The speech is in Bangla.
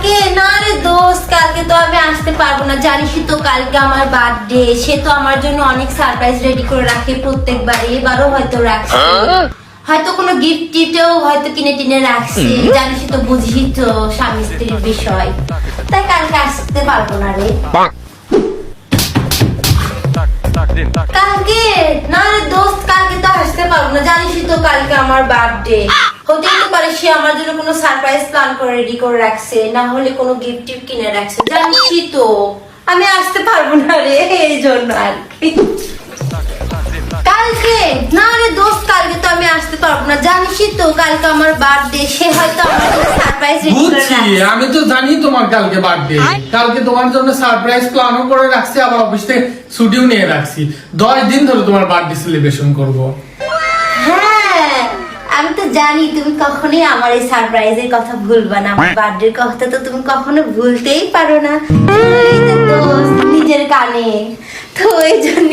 কালকে না রে দোস্ত, কালকে তো আমি আসতে পারবো না, জানিসই তো কালকে আমার বার্থডে। সে তো আমার জন্য অনেক সারপ্রাইজ রেডি করে রাখে প্রত্যেকবার, এবারও হয়তো রাখছে, হয়তো কোনো গিফট টিফটও হয়তো কিনে টিনে রাখছে, জানিসই তো, বুঝি তো স্বামী স্ত্রীর বিষয়, তাই কালকে আসতে পারবো না রে। কালকে না রে দোস্ত, কালকে তো আসতে পারবো না, জানিসই তো কালকে আমার বার্থডে। হতেই তো পারে সে আমার জন্য কোনো সারপ্রাইজ প্ল্যান করে রেডি করে রাখছে, না হলে কোনো গিফট টিফট কিনে রাখছে, জানিসই তো আমি আসতে পারবো না রে, এই জন্য আর কি। কালকে না রে দোস্ত, কালকে তো আমি আসতে পারবো না, জানিসই তো কালকে আমার বার্থডে, সে হয়তো আমার জন্য সারপ্রাইজ রেডি করে বুঝছি, রাখছে। আমি তো জানি তোমার কালকে বার্থডে, কালকে তোমার জন্য সারপ্রাইজ প্ল্যানও করে রাখছি, আবার অফিস থেকে ছুটিও নিয়ে রাখছি। 10 দিন ধরে তোমার বার্থডে সেলিব্রেশন করব। হ্যাঁ, আমি তো জানি তুমি কখনোই আমার এই সারপ্রাইজের কথা ভুলবা না, আমার বার্থডের কথা তো তুমি কখনো ভুলতেই পারো না, এই তো দোস্ত নিজের কানে, তো এই জন্য